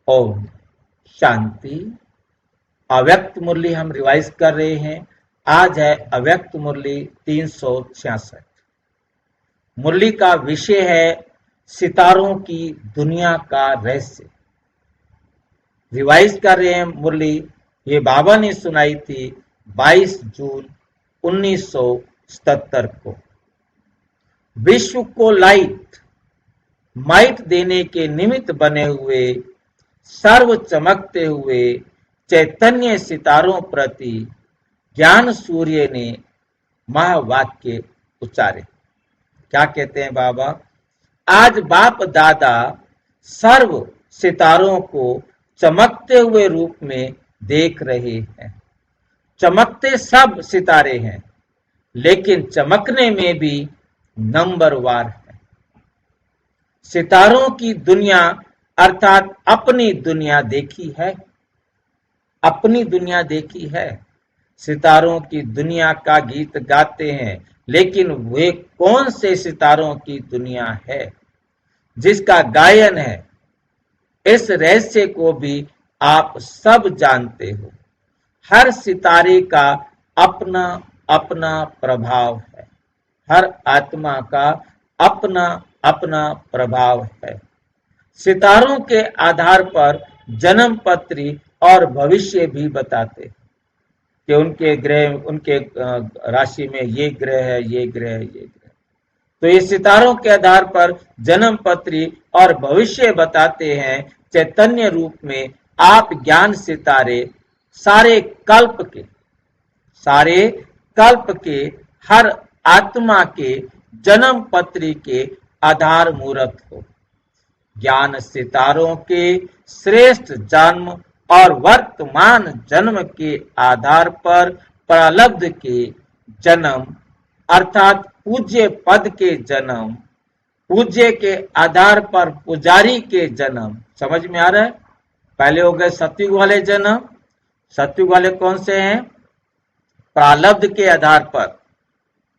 ओम शांति। अव्यक्त मुरली हम रिवाइज कर रहे हैं। आज है अव्यक्त मुरली 366। मुरली का विषय है सितारों की दुनिया का रहस्य। रिवाइज कर रहे हैं मुरली, ये बाबा ने सुनाई थी 22 जून 1977 को। विश्व को माइट देने के निमित्त बने हुए सर्व चमकते हुए चैतन्य सितारों प्रति ज्ञान सूर्य ने महावाक्य उच्चारे। क्या कहते हैं बाबा? आज बाप दादा सर्व सितारों को चमकते हुए रूप में देख रहे हैं। चमकते सब सितारे हैं, लेकिन चमकने में भी नंबरवार है। सितारों की दुनिया अर्थात अपनी दुनिया देखी है, अपनी दुनिया देखी है। सितारों की दुनिया का गीत गाते हैं, लेकिन वे कौन से सितारों की दुनिया है जिसका गायन है? इस रहस्य को भी आप सब जानते हो। हर सितारे का अपना अपना प्रभाव है, हर आत्मा का अपना अपना प्रभाव है। सितारों के आधार पर जन्म पत्री और भविष्य भी बताते कि उनके ग्रह, उनके राशि में ये ग्रह है, ये ग्रह है, ये ग्रह। तो ये सितारों के आधार पर जन्म पत्री और भविष्य बताते हैं। चैतन्य रूप में आप ज्ञान सितारे सारे कल्प के हर आत्मा के जन्म पत्री के आधार मूर्त हो। ज्ञान सितारों के श्रेष्ठ जन्म और वर्तमान जन्म के आधार पर प्रारब्ध के जन्म अर्थात पूज्य पद के जन्म, पूज्य के आधार पर पुजारी के जन्म। समझ में आ रहा है? पहले हो गए सतयुग वाले जन्म। सतयुग वाले कौन से हैं? प्रारब्ध के आधार पर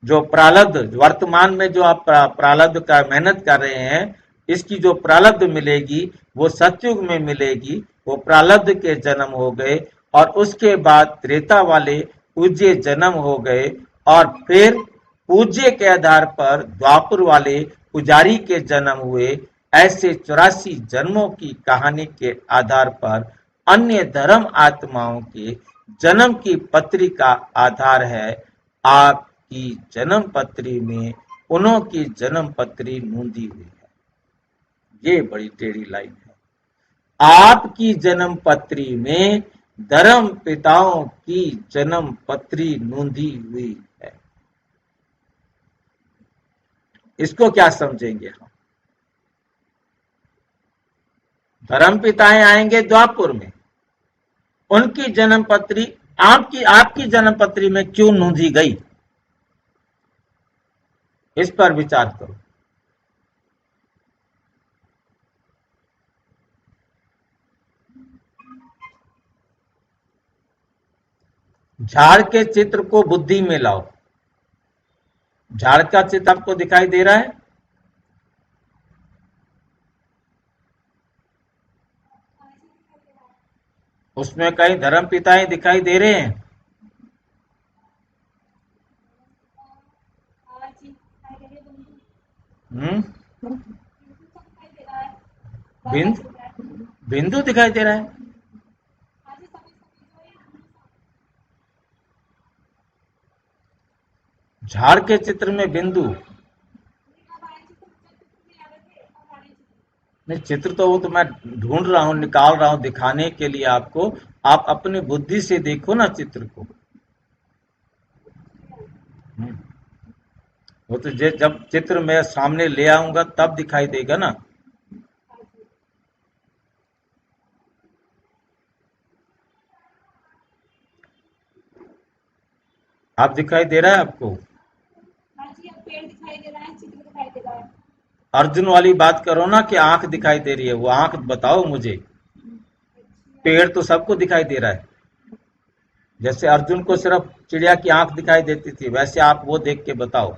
जो प्रारब्ध वर्तमान में जो आप प्रारब्ध का मेहनत कर रहे हैं, इसकी जो प्रारब्ध मिलेगी वो सतयुग में मिलेगी। वो प्रारब्ध के जन्म हो गए और उसके बाद त्रेता वाले पूज्य जन्म हो गए और फिर पूज्य के आधार पर द्वापर वाले पुजारी के जन्म हुए। ऐसे 84 जन्मों की कहानी के आधार पर अन्य धर्म आत्माओं के जन्म की पत्री का आधार है। आपकी जन्म पत्री में उन्हों की जन्म पत्री नोंदी हुई है। ये बड़ी टेढ़ी लाइन है। आपकी जन्म पत्री में धर्म पिताओं की जन्म पत्री नोंदी हुई है। इसको क्या समझेंगे हम? धर्म पिताएं आएंगे द्वापुर में, उनकी जन्म पत्री आपकी जन्म पत्री में क्यों नोंदी गई? इस पर विचार करो। झाड़ के चित्र को बुद्धि में लाओ। झाड़ का चित्र आपको दिखाई दे रहा है? उसमें कई धर्म पिताएं दिखाई दे रहे हैं? बिंदु दिखाई दे रहा है। झाड़ के चित्र में बिंदु नहीं, चित्र तो वो तो मैं ढूंढ रहा हूं, निकाल रहा हूं दिखाने के लिए आपको। आप अपनी बुद्धि से देखो ना चित्र को। वो तो जब चित्र मैं सामने ले आऊंगा तब दिखाई देगा ना। आप दिखाई दे रहा है आपको? पेड़ दिखाई दे रहा है, चित्र दिखाई दे रहा है। अर्जुन वाली बात करो ना कि आंख दिखाई दे रही है, वो आंख बताओ मुझे। पेड़ तो सबको दिखाई दे रहा है। जैसे अर्जुन को सिर्फ चिड़िया की आंख दिखाई देती थी, वैसे आप वो देख के बताओ।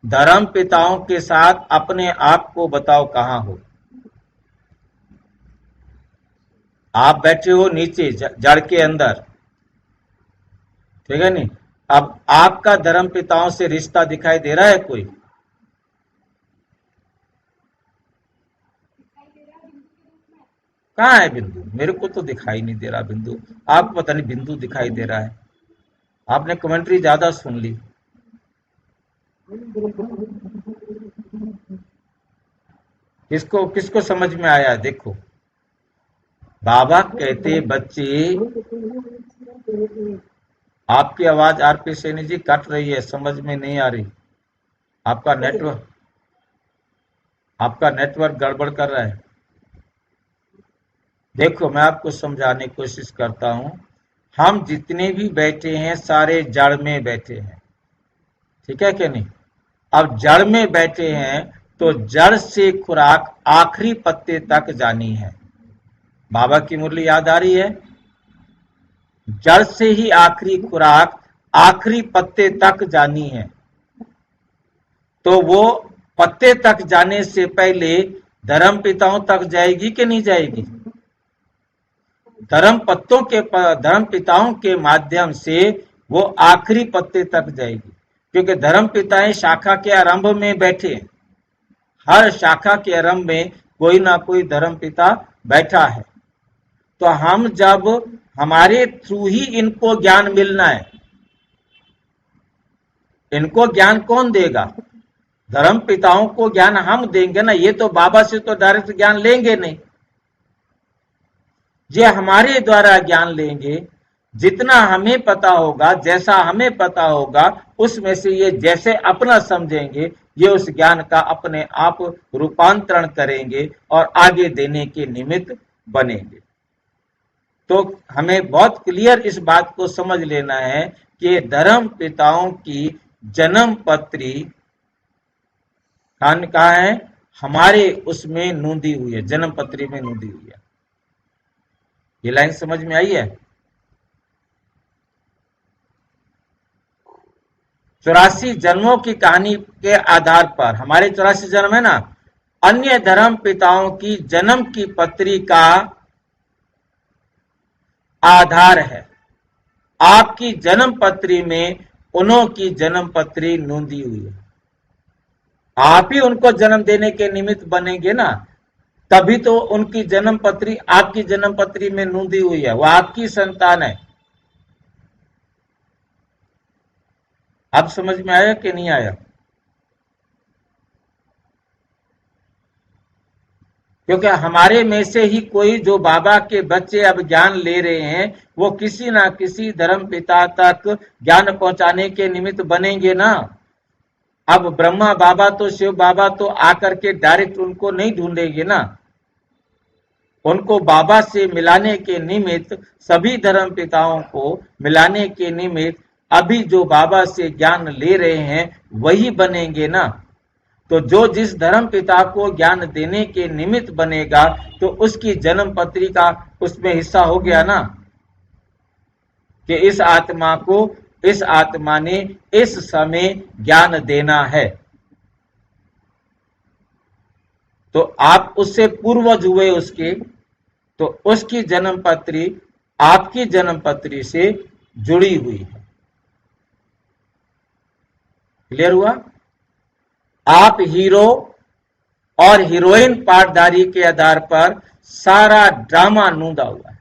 धर्म पिताओं के साथ अपने आप को बताओ कहां हो। आप बैठे हो नीचे जड़ के अंदर, ठीक है नहीं। अब आपका धर्म पिताओं से रिश्ता दिखाई दे रहा है कोई? कहाँ है बिंदु? मेरे को तो दिखाई नहीं दे रहा बिंदु। आपको पता नहीं बिंदु दिखाई दे रहा है। आपने कमेंट्री ज्यादा सुन ली। किसको किसको समझ में आया? देखो, बाबा कहते बच्चे, आपकी आवाज आरपी सैनी जी कट रही है, समझ में नहीं आ रही। आपका नेटवर्क गड़बड़ कर रहा है। देखो, मैं आपको समझाने की कोशिश करता हूं। हम जितने भी बैठे हैं सारे जड़ में बैठे हैं, ठीक है कि नहीं? अब जड़ में बैठे हैं तो जड़ से खुराक आखिरी पत्ते तक जानी है। बाबा की मुरली याद आ रही है? जड़ से ही आखिरी खुराक आखिरी पत्ते तक जानी है। तो वो पत्ते तक जाने से पहले धर्म पिताओं तक जाएगी कि नहीं जाएगी? धर्म पिताओं के माध्यम से वो आखिरी पत्ते तक जाएगी, क्योंकि धर्म पिताएं शाखा के आरंभ में बैठे हैं। हर शाखा के आरंभ में कोई ना कोई धर्म पिता बैठा है। तो हम जब हमारे थ्रू ही इनको ज्ञान मिलना है, इनको ज्ञान कौन देगा? धर्म पिताओं को ज्ञान हम देंगे ना। ये तो बाबा से तो डायरेक्ट ज्ञान लेंगे नहीं, ये हमारे द्वारा ज्ञान लेंगे। जितना हमें पता होगा, जैसा हमें पता होगा, उसमें से ये जैसे अपना समझेंगे, ये उस ज्ञान का अपने आप रूपांतरण करेंगे और आगे देने के निमित्त बनेंगे। तो हमें बहुत क्लियर इस बात को समझ लेना है कि धर्म पिताओं की जन्म पत्री कहाँ है? हमारे उसमें नोंदी हुई है, जन्म पत्री में नोंदी हुई है। ये लाइन समझ में आई है? 84 जन्मों की कहानी के आधार पर, हमारे 84 जन्म है ना, अन्य धर्म पिताओं की जन्म की पत्री का आधार है। आपकी जन्म पत्री में उन्हों की जन्म पत्री नोंदी हुई है। आप ही उनको जन्म देने के निमित्त बनेंगे ना, तभी तो उनकी जन्म पत्री आपकी जन्म पत्री में नोंदी हुई है। वो आपकी संतान है। अब समझ में आया कि नहीं आया? क्योंकि हमारे में से ही कोई, जो बाबा के बच्चे अब ज्ञान ले रहे हैं, वो किसी ना किसी धर्म पिता तक ज्ञान पहुंचाने के निमित्त बनेंगे ना। अब ब्रह्मा बाबा तो, शिव बाबा तो आकर के डायरेक्ट उनको नहीं ढूंढेंगे ना। उनको बाबा से मिलाने के निमित्त, सभी धर्म पिताओं को मिलाने के निमित्त अभी जो बाबा से ज्ञान ले रहे हैं वही बनेंगे ना। तो जो जिस धर्म पिता को ज्ञान देने के निमित्त बनेगा, तो उसकी जन्म पत्री का उसमें हिस्सा हो गया ना, कि इस आत्मा ने इस समय ज्ञान देना है। तो आप उससे पूर्वज हुए उसके, तो उसकी जन्म पत्री आपकी जन्म पत्री से जुड़ी हुई है। क्लियर हुआ? आप हीरो और हीरोइन पार्टधारी के आधार पर सारा ड्रामा नूंदा हुआ है।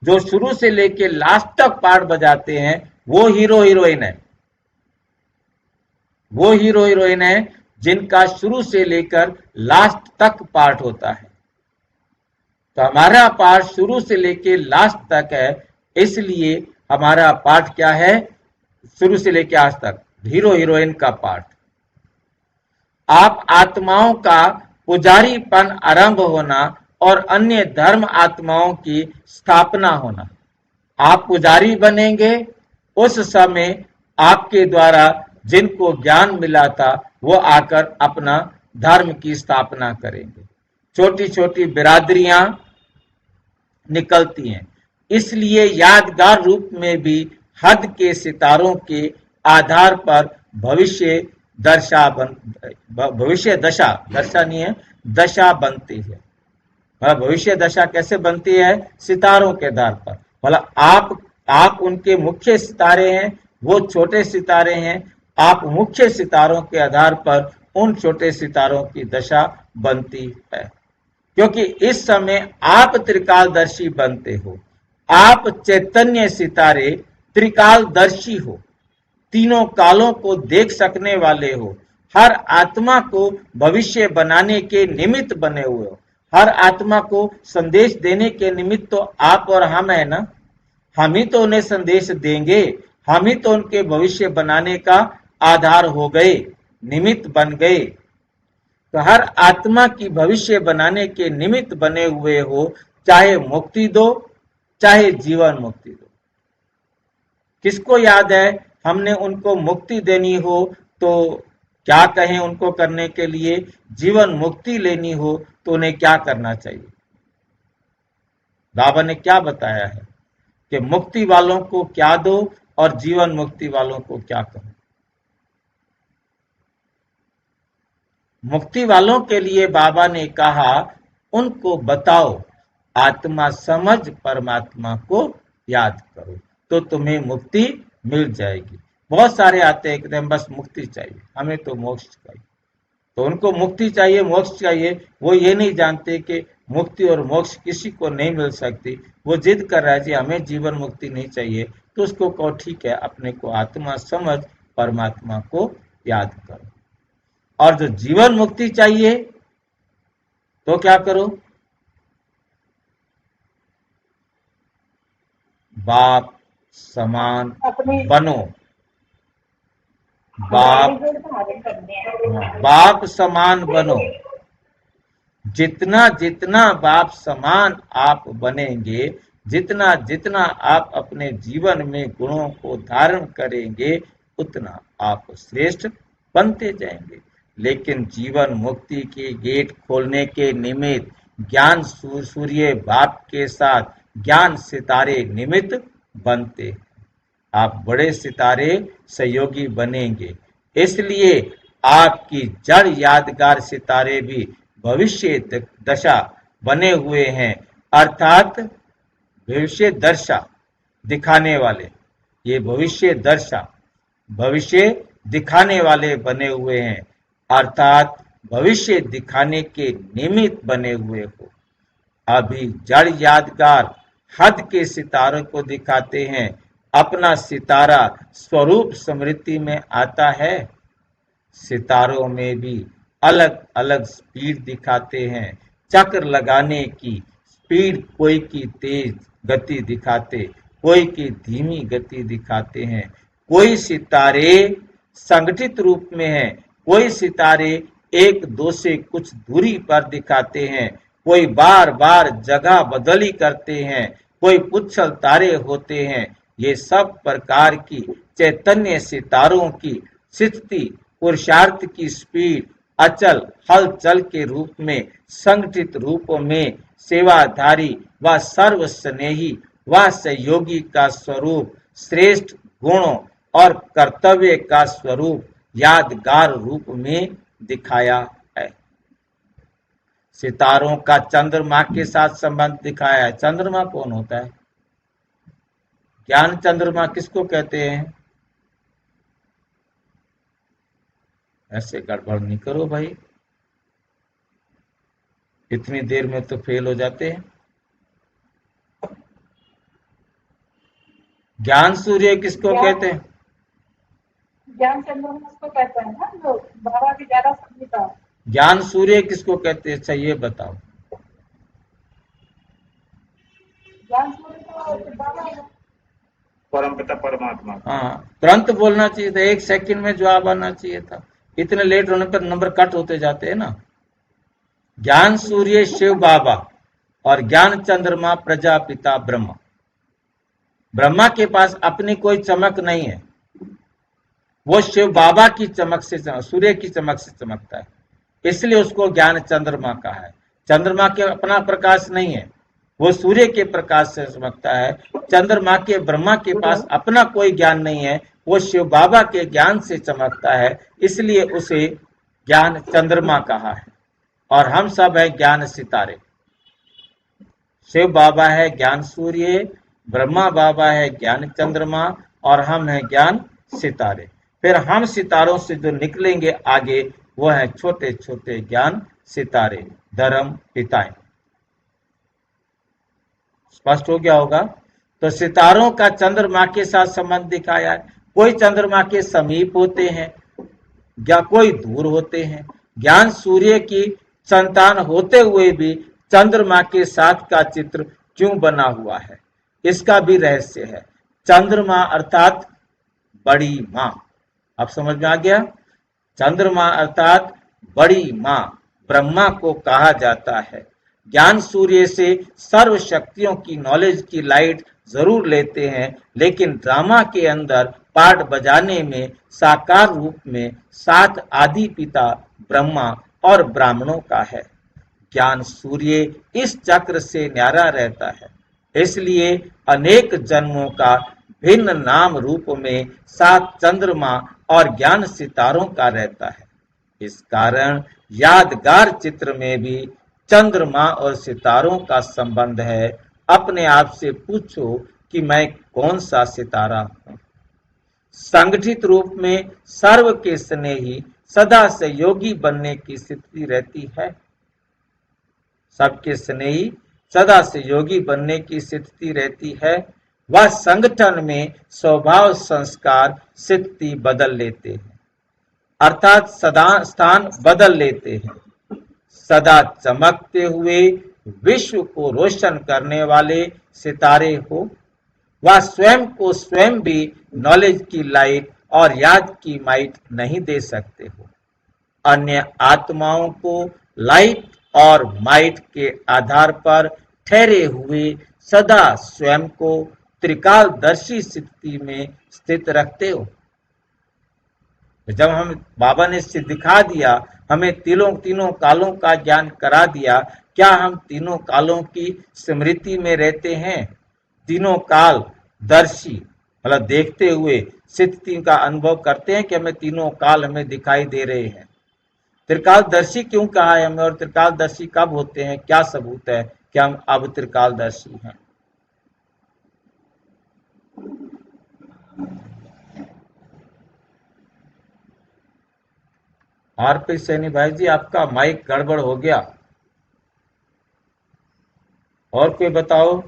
जो शुरू से लेके लास्ट तक पार्ट बजाते हैं वो हीरो हीरोइन है। वो हीरो हीरोइन है जिनका शुरू से लेकर लास्ट तक पार्ट होता है। तो हमारा पार्ट शुरू से लेके लास्ट तक है, इसलिए हमारा पार्ट क्या है? शुरू से लेके आज तक हीरो हीरोइन का पार्ट। आप आत्माओं का पुजारीपन आरंभ होना और अन्य धर्म आत्माओं की स्थापना होना। आप पुजारी बनेंगे, उस समय आपके द्वारा जिनको ज्ञान मिला था वो आकर अपना धर्म की स्थापना करेंगे। छोटी छोटी बिरादरियां निकलती हैं। इसलिए यादगार रूप में भी हद के सितारों के आधार पर भविष्य दशा नहीं है, दशा बनती है। भविष्य दशा कैसे बनती है? सितारों के आधार पर। मतलब आप उनके मुख्य सितारे हैं, वो छोटे सितारे हैं, आप मुख्य सितारों के आधार पर उन छोटे सितारों की दशा बनती है। क्योंकि इस समय आप त्रिकालदर्शी बनते हो, आप चैतन्य सितारे त्रिकालदर्शी हो, तीनों कालों को देख सकने वाले हो, हर आत्मा को भविष्य बनाने के निमित्त बने हुए हो, हर आत्मा को संदेश देने के निमित्त तो आप और हम है ना, हम ही तो उन्हें संदेश देंगे, हम ही तो उनके भविष्य बनाने का आधार हो गए, निमित्त बन गए। तो हर आत्मा की भविष्य बनाने के निमित्त बने हुए हो, चाहे मुक्ति दो चाहे जीवन मुक्ति दो। किसको याद है हमने उनको मुक्ति देनी हो तो क्या कहें उनको करने के लिए, जीवन मुक्ति लेनी हो तो उन्हें क्या करना चाहिए? बाबा ने क्या बताया है कि मुक्ति वालों को क्या दो और जीवन मुक्ति वालों को क्या कहो? मुक्ति वालों के लिए बाबा ने कहा उनको बताओ, आत्मा समझ परमात्मा को याद करो तो तुम्हें मुक्ति मिल जाएगी। बहुत सारे आते हैं एकदम बस मुक्ति चाहिए, हमें तो मोक्ष चाहिए। तो उनको मुक्ति चाहिए, मोक्ष चाहिए, वो ये नहीं जानते कि मुक्ति और मोक्ष किसी को नहीं मिल सकती। वो जिद कर रहा है जी हमें जीवन मुक्ति नहीं चाहिए, तो उसको कहो ठीक है, अपने को आत्मा समझ परमात्मा को याद करो। और जो जीवन मुक्ति चाहिए तो क्या करो? बाप समान बनो, बाप समान बनो। जितना जितना बाप समान आप बनेंगे, जितना जितना आप अपने जीवन में गुणों को धारण करेंगे, उतना आप श्रेष्ठ बनते जाएंगे। लेकिन जीवन मुक्ति के गेट खोलने के निमित्त ज्ञान सूर्य बाप के साथ ज्ञान सितारे निमित्त बनते, आप बड़े सितारे सहयोगी बनेंगे। इसलिए आपकी जड़ यादगार सितारे भी भविष्य दशा बने हुए हैं, अर्थात भविष्य दर्शा दिखाने वाले, ये भविष्य दर्शा भविष्य दिखाने वाले बने हुए हैं, अर्थात भविष्य दिखाने के निमित्त बने हुए हो। अभी जड़ यादगार हद के सितारों को दिखाते हैं, अपना सितारा स्वरूप स्मृति में आता है। सितारों में भी अलग अलग स्पीड दिखाते हैं, चक्र लगाने की स्पीड कोई की तेज गति दिखाते, कोई की धीमी गति दिखाते हैं। कोई सितारे संगठित रूप में है, कोई सितारे एक दो से कुछ दूरी पर दिखाते हैं, कोई बार बार जगह बदली करते हैं, कोई पुच्छल तारे होते हैं। ये सब प्रकार की चैतन्य सितारों की स्थिति पुरुषार्थ की स्पीड अचल हलचल के रूप में, संगठित रूप में सेवाधारी व सर्व स्नेही व सहयोगी का स्वरूप, श्रेष्ठ गुणों और कर्तव्य का स्वरूप यादगार रूप में दिखाया है। सितारों का चंद्रमा के साथ संबंध दिखाया है। चंद्रमा कौन होता है? ज्ञान चंद्रमा किसको कहते हैं? ऐसे गड़बड़ नहीं करो भाई, इतनी देर में तो फेल हो जाते हैं। ज्ञान सूर्य किसको कहते हैं? ज्ञान चंद्रमा उसको कहते हैं ना जो बाबा की ज्यादा समझता है। ज्ञान सूर्य किसको कहते हैं? अच्छा ये बताओ। ज्ञान सूर्य तो बाबा परमपिता परमात्मा। हाँ, तुरंत बोलना चाहिए था, 1 सेकंड में जवाब आना चाहिए था। इतने लेट होने पर नंबर कट होते जाते हैं ना। ज्ञान सूर्य शिव बाबा और ज्ञान चंद्रमा प्रजापिता ब्रह्मा। ब्रह्मा के पास अपनी कोई चमक नहीं है, वो शिव बाबा की चमक से सूर्य की चमक से चमकता है, इसलिए उसको ज्ञान चंद्रमा कहा है। चंद्रमा के अपना प्रकाश नहीं है, वो सूर्य के प्रकाश से चमकता है। चंद्रमा के ब्रह्मा के पास अपना कोई ज्ञान नहीं है, वो शिव बाबा के ज्ञान से चमकता है, इसलिए उसे ज्ञान चंद्रमा कहा है। और हम सब है ज्ञान सितारे। शिव बाबा है ज्ञान सूर्य, ब्रह्मा बाबा है ज्ञान चंद्रमा, और हम हैं ज्ञान सितारे। फिर हम सितारों से जो निकलेंगे आगे वो है छोटे छोटे ज्ञान सितारे, धर्म पिताएं। स्पष्ट हो गया होगा। तो सितारों का चंद्रमा के साथ संबंध दिखाया है। कोई चंद्रमा के समीप होते हैं या कोई दूर होते हैं। ज्ञान सूर्य की संतान होते हुए भी चंद्रमा के साथ का चित्र क्यों बना हुआ है, इसका भी रहस्य है। चंद्रमा अर्थात बड़ी मां। अब समझ में आ गया। चंद्रमा अर्थात बड़ी मां ब्रह्मा को कहा जाता है। ज्ञान सूर्य से सर्व शक्तियों की नॉलेज की लाइट जरूर लेते हैं, लेकिन ड्रामा के अंदर पार्ट बजाने में साकार रूप में 7 आदि पिता ब्रह्मा और ब्राह्मणों का है। ज्ञान सूर्य इस चक्र से न्यारा रहता है, इसलिए अनेक जन्मों का भिन्न नाम रूप में 7 चंद्रमा और ज्ञान सितारों का रहता है। इस कारण यादगार चित्र में भी चंद्रमा और सितारों का संबंध है। अपने आप से पूछो कि मैं कौन सा सितारा हूं। संगठित रूप में सर्व के स्नेही सदा सहयोगी बनने की स्थिति रहती है। सबके स्नेही सदा सहयोगी बनने की स्थिति रहती है। वह संगठन में स्वभाव संस्कार स्थिति बदल लेते हैं, अर्थात सदा स्थान बदल लेते हैं। सदा चमकते हुए विश्व को रोशन करने वाले सितारे हो। वह स्वयं को स्वयं भी नॉलेज की लाइट और याद की माइट नहीं दे सकते हो। अन्य आत्माओं को लाइट और माइट के आधार पर ठहरे हुए सदा स्वयं को त्रिकालदर्शी स्थिति में स्थित रखते हो। जब हम बाबा ने इससे दिखा दिया, हमें तीनों कालों का ज्ञान करा दिया, क्या हम तीनों कालों की स्मृति में रहते हैं? तीनों काल दर्शी मतलब देखते हुए स्थिति का अनुभव करते हैं कि हमें तीनों काल हमें दिखाई दे रहे हैं। त्रिकालदर्शी क्यों कहा है हमें, और त्रिकालदर्शी कब होते हैं? क्या सबूत है कि हम अब त्रिकालदर्शी हैं? आरपी सैनी भाई जी, आपका माइक गड़बड़ हो गया। और कोई बताओ।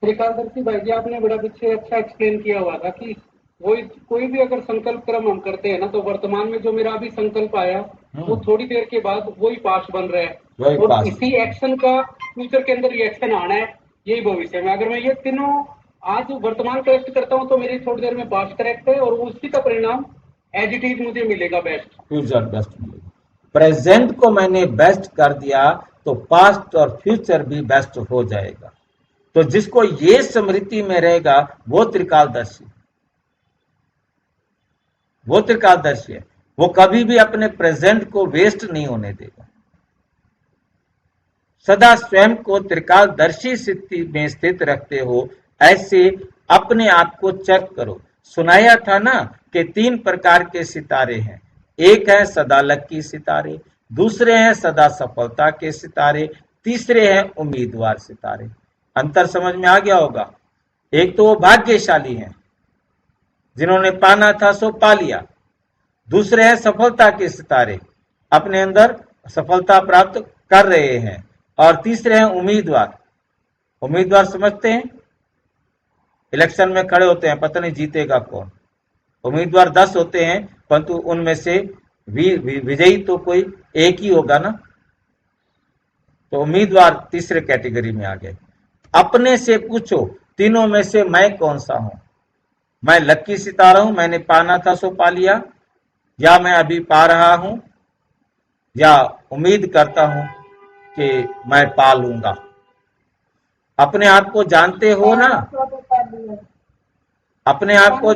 त्रिकालदर्शी भाई जी, आपने बड़ा पीछे अच्छा एक्सप्लेन किया हुआ था कि वही कोई भी अगर संकल्प क्रम हम करते हैं ना, तो वर्तमान में जो मेरा अभी संकल्प आया वो थोड़ी देर के बाद वही पास्ट बन रहा है, और इसी एक्शन का फ्यूचर के अंदर रिएक्शन आना है, यही भविष्य में। अगर मैं ये तीनों आज वर्तमान करेक्ट करता हूँ तो मेरी थोड़ी देर में पास्ट करेक्ट है, और उसी का परिणाम एज इट इज मुझे मिलेगा बेस्ट, फ्यूचर बेस्ट मिलेगा। प्रेजेंट को मैंने बेस्ट कर दिया तो पास्ट और फ्यूचर भी बेस्ट हो जाएगा। तो जिसको ये स्मृति में रहेगा वो त्रिकालदर्शी है। वो कभी भी अपने प्रेजेंट को वेस्ट नहीं होने देगा। सदा स्वयं को त्रिकालदर्शी स्थिति में स्थित रखते हो। ऐसे अपने आप को चेक करो। सुनाया था ना कि 3 प्रकार के सितारे हैं। एक है सदा लकी सितारे, दूसरे हैं सदा सफलता के सितारे, तीसरे हैं उम्मीदवार सितारे। अंतर समझ में आ गया होगा। एक तो वो भाग्यशाली हैं जिन्होंने पाना था सो पा लिया। दूसरे हैं सफलता के सितारे, अपने अंदर सफलता प्राप्त कर रहे हैं। और तीसरे हैं उम्मीदवार समझते हैं, इलेक्शन में खड़े होते हैं, पता नहीं जीतेगा कौन। उम्मीदवार 10 होते हैं, परंतु उनमें से विजयी तो कोई एक ही होगा ना। तो उम्मीदवार तीसरे कैटेगरी में आ गए। अपने से पूछो, तीनों में से मैं कौन सा हूं? मैं लकी सितारा हूं, मैंने पाना था सो पा लिया, या मैं अभी पा रहा हूं, या उम्मीद करता हूं कि मैं पा लूंगा। अपने आप को जानते हो ना, अपने आप को,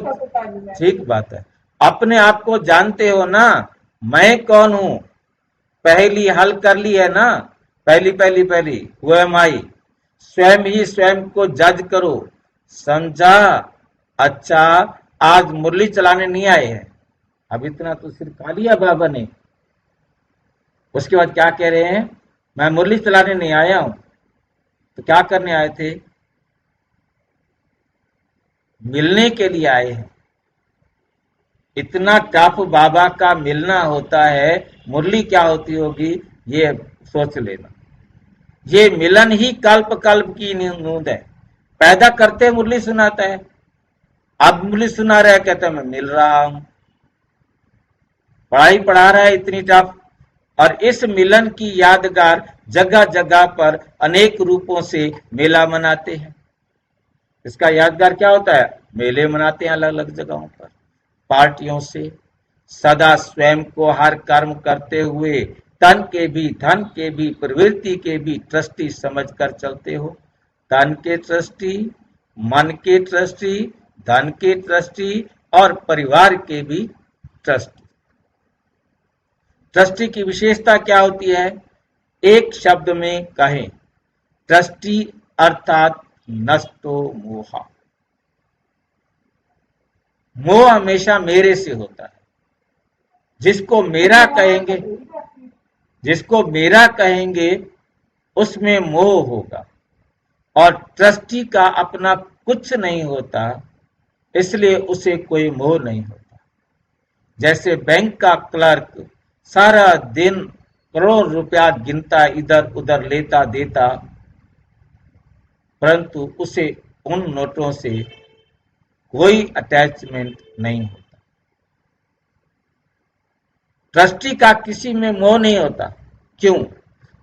ठीक बात है, अपने आप को जानते हो ना, मैं कौन हूं? पहली हल कर ली है ना, पहली वो एम आई। स्वयं ही स्वयं को जज करो। समझा? अच्छा, आज मुरली चलाने नहीं आए हैं, अब इतना तो सिर खा लिया बाबा ने। उसके बाद क्या कह रहे हैं? मैं मुरली चलाने नहीं आया हूं, तो क्या करने आए थे? मिलने के लिए आए हैं। इतना टफ बाबा का मिलना होता है, मुरली क्या होती होगी ये सोच लेना। ये मिलन ही कल्प कल्प की नींद है। पैदा करते मुरली सुनाता है, अब मुरली सुना रहा है, कहता है मैं मिल रहा हूं। पढ़ाई पढ़ा रहा है इतनी टफ, और इस मिलन की यादगार जगह जगह पर अनेक रूपों से मेला मनाते हैं। इसका यादगार क्या होता है? मेले मनाते हैं अलग अलग जगहों पर, पार्टियों से। सदा स्वयं को हर कर्म करते हुए तन के भी, धन के भी, प्रवृत्ति के भी ट्रस्टी समझकर चलते हो। तन के ट्रस्टी, मन के ट्रस्टी, धन के ट्रस्टी और परिवार के भी ट्रस्टी। ट्रस्टी की विशेषता क्या होती है? एक शब्द में कहें, ट्रस्टी अर्थात नष्टो मोहा। मोह हमेशा मेरे से होता है। जिसको मेरा कहेंगे, जिसको मेरा कहेंगे उसमें मोह होगा। और ट्रस्टी का अपना कुछ नहीं होता, इसलिए उसे कोई मोह नहीं होता। जैसे बैंक का क्लर्क सारा दिन करोड़ रुपया गिनता, इधर उधर लेता देता, परंतु उसे उन नोटों से कोई अटैचमेंट नहीं होता। ट्रस्टी का किसी में मोह नहीं होता। क्यों?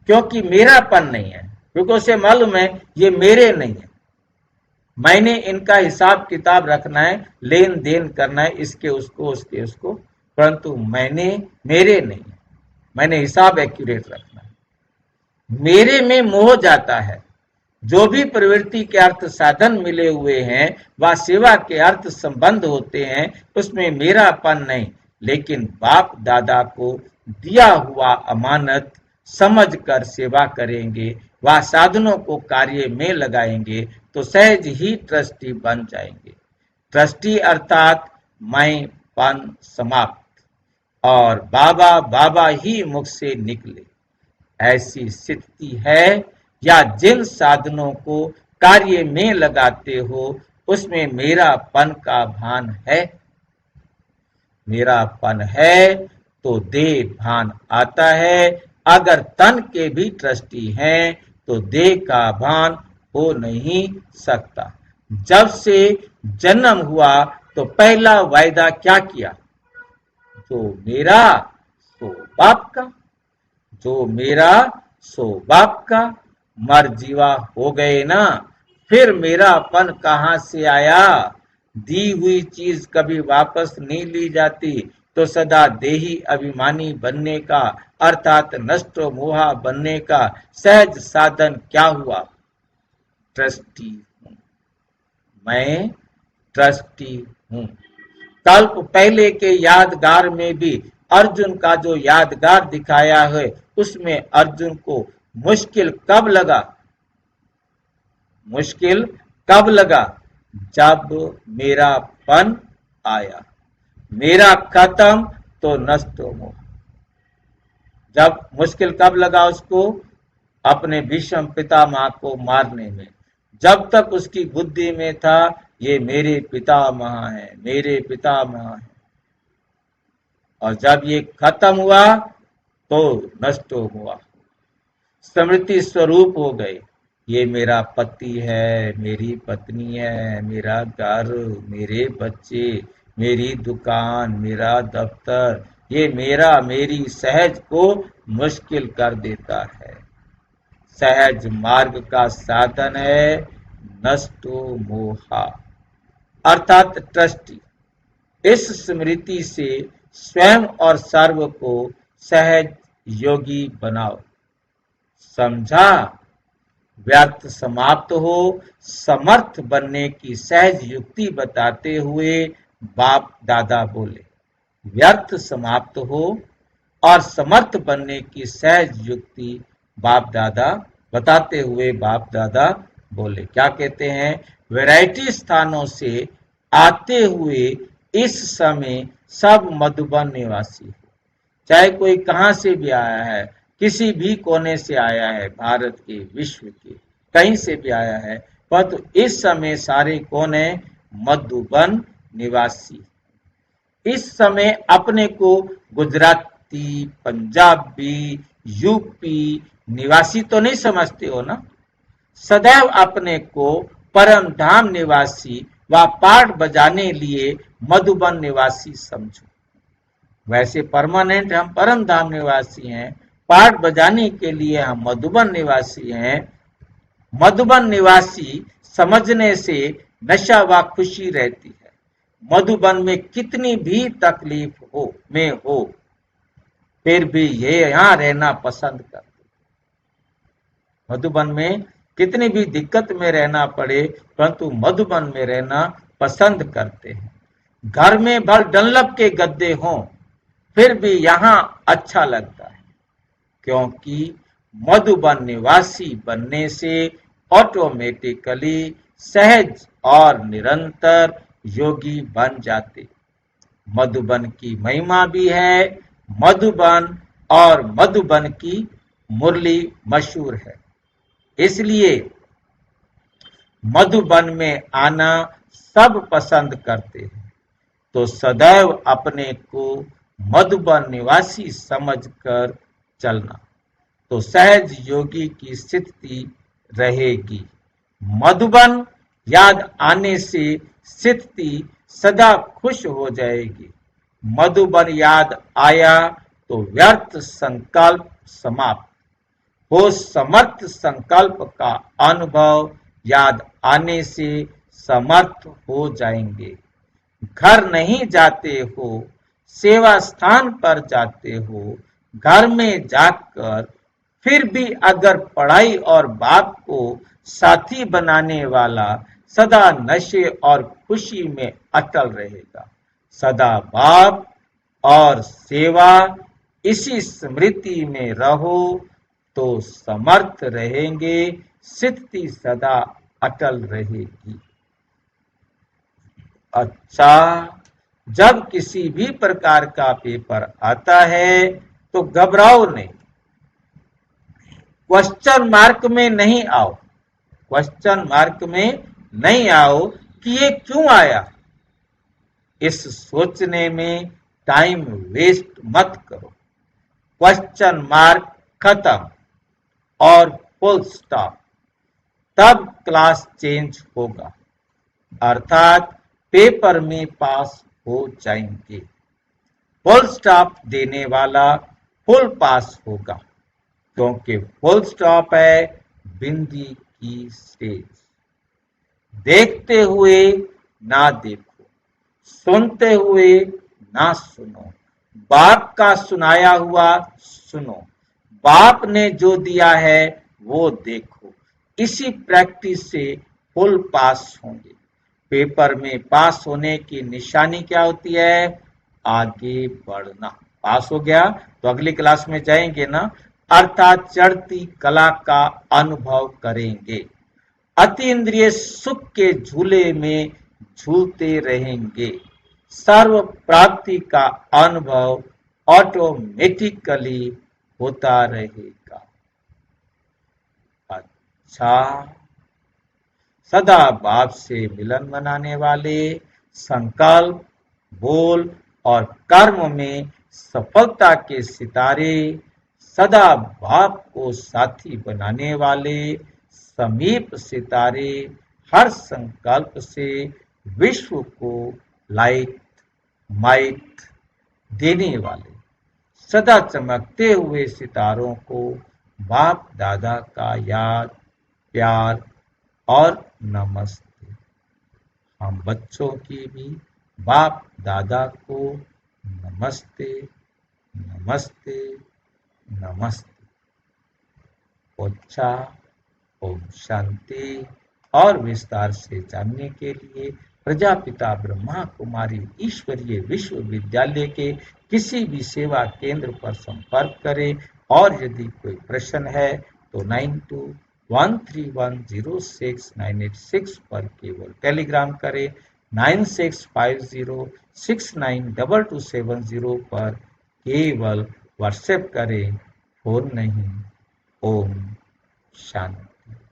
क्योंकि मेरापन नहीं है, क्योंकि उसे मालूम है ये मेरे नहीं है। मैंने इनका हिसाब किताब रखना है, लेन देन करना है, इसके उसको उसके उसको, परंतु मेरे नहीं है। मैंने हिसाब एक्यूरेट रखना है। मेरे में मोह जाता है। जो भी प्रवृत्ति के अर्थ साधन मिले हुए हैं वह सेवा के अर्थ संबंध होते हैं, उसमें मेरापन नहीं, लेकिन बाप दादा को दिया हुआ अमानत समझकर सेवा करेंगे, वह साधनों को कार्य में लगाएंगे तो सहज ही ट्रस्टी बन जाएंगे। ट्रस्टी अर्थात मैंपन समाप्त, और बाबा बाबा ही मुख से निकले, ऐसी स्थिति है। या जिन साधनों को कार्य में लगाते हो उसमें मेरापन का भान है। मेरापन है तो देह भान आता है। अगर तन के भी ट्रस्टी हैं तो देह का भान हो नहीं सकता। जब से जन्म हुआ तो पहला वायदा क्या किया? जो मेरा सो बाप का, जो मेरा सो बाप का। मरजीवा हो गए ना, फिर मेरापन कहां से आया? दी हुई चीज कभी वापस नहीं ली जाती, तो सदा देही अभिमानी बनने का अर्थात नष्ट मोहा बनने का सहज साधन क्या हुआ? ट्रस्टी हूं, मैं ट्रस्टी हूं। कल्प पहले के यादगार में भी अर्जुन का जो यादगार दिखाया है, उसमें अर्जुन को मुश्किल कब लगा? मुश्किल कब लगा? जब मेरापन आया। मेरा खत्म तो नष्ट हो। जब मुश्किल कब लगा उसको? अपने भीष्म पितामह को मारने में। जब तक उसकी बुद्धि में था ये मेरे पितामह है, मेरे पितामह है, और जब ये खत्म हुआ तो नष्ट हुआ, स्मृति स्वरूप हो गए। ये मेरा पति है, मेरी पत्नी है, मेरा घर, मेरे बच्चे, मेरी दुकान, मेरा दफ्तर, ये मेरा मेरी सहज को मुश्किल कर देता है। सहज मार्ग का साधन है नष्टो मोहा अर्थात ट्रस्टी। इस स्मृति से स्वयं और सर्व को सहज योगी बनाओ। समझा? व्यर्थ समाप्त हो, समर्थ बनने की सहज युक्ति बताते हुए बाप दादा बोले। व्यर्थ समाप्त हो और समर्थ बनने की सहज युक्ति बाप दादा बताते हुए बाप दादा बोले। क्या कहते हैं? वैरायटी स्थानों से आते हुए इस समय सब मधुबन निवासी हो, चाहे कोई कहां से भी आया है, किसी भी कोने से आया है, भारत के, विश्व के कहीं से भी आया है, परंतु इस समय सारे कौन है? मधुबन निवासी। इस समय अपने को गुजराती, पंजाबी, यूपी निवासी तो नहीं समझते हो ना। सदैव अपने को परम धाम निवासी व पाठ बजाने लिए मधुबन निवासी समझो। वैसे परमानेंट हम परम धाम निवासी हैं, पाठ बजाने के लिए हम मधुबन निवासी हैं। मधुबन निवासी समझने से नशा व खुशी रहती है। मधुबन में कितनी भी तकलीफ हो फिर भी ये यहाँ रहना पसंद करते। मधुबन में कितनी भी दिक्कत में रहना पड़े, परंतु मधुबन में रहना पसंद करते हैं। घर में भर डनलप के गद्दे हों, फिर भी यहाँ अच्छा लगता है, क्योंकि मधुबन निवासी बनने से ऑटोमेटिकली सहज और निरंतर योगी बन जाते। मधुबन की महिमा भी है, मधुबन और मधुबन की मुरली मशहूर है, इसलिए मधुबन में आना सब पसंद करते हैं। तो सदैव अपने को मधुबन निवासी समझकर चलना, तो सहज योगी की स्थिति रहेगी। मधुबन याद आने से स्थिति सदा खुश हो जाएगी। मधुबन याद आया तो व्यर्थ संकल्प समाप्त हो। समर्थ संकल्प का अनुभव याद आने से समर्थ हो जाएंगे। घर नहीं जाते हो, सेवा स्थान पर जाते हो, घर में जाकर फिर भी अगर पढ़ाई और बाप को साथी बनाने वाला सदा नशे और खुशी में अटल रहेगा। सदा बाप और सेवा इसी स्मृति में रहो तो समर्थ रहेंगे, स्थिति सदा अटल रहेगी। अच्छा, जब किसी भी प्रकार का पेपर आता है तो घबराओ नहीं, क्वेश्चन मार्क में नहीं आओ। क्वेश्चन मार्क में नहीं आओ कि ये क्यों आया, इस सोचने में टाइम वेस्ट मत करो। क्वेश्चन मार्क खत्म और फुल स्टॉप, तब क्लास चेंज होगा, अर्थात पेपर में पास हो जाएंगे। फुल स्टॉप देने वाला फुल पास होगा, क्योंकि फुल स्टॉप है बिंदी की स्टेज। देखते हुए ना देखो, सुनते हुए ना सुनो, बाप का सुनाया हुआ सुनो, बाप ने जो दिया है वो देखो। इसी प्रैक्टिस से फुल पास होंगे। पेपर में पास होने की निशानी क्या होती है? आगे बढ़ना। पास हो गया तो अगली क्लास में जाएंगे ना, अर्थात चढ़ती कला का अनुभव करेंगे। अति इंद्रिय सुख के झूले में झूलते रहेंगे। सर्व प्राप्ति का अनुभव ऑटोमेटिकली होता रहेगा। अच्छा, सदा बाप से मिलन मनाने वाले, संकल्प, बोल और कर्म में सफलता के सितारे, सदा बाप को साथी बनाने वाले समीप सितारे, हर संकल्प से विश्व को लाइट माइट देने वाले, सदा चमकते हुए सितारों को बाप दादा का याद, प्यार और नमस्ते। हम बच्चों की भी बाप दादा को नमस्ते नमस्ते नमस्ते। अच्छा, ओम शांति। और विस्तार से जानने के लिए प्रजापिता ब्रह्मा कुमारी ईश्वरीय विश्वविद्यालय के किसी भी सेवा केंद्र पर संपर्क करें। और यदि कोई प्रश्न है तो 9213106986 पर केवल टेलीग्राम करें। 9650692270 पर केवल व्हाट्सएप करें। और नहीं। ओम शांति।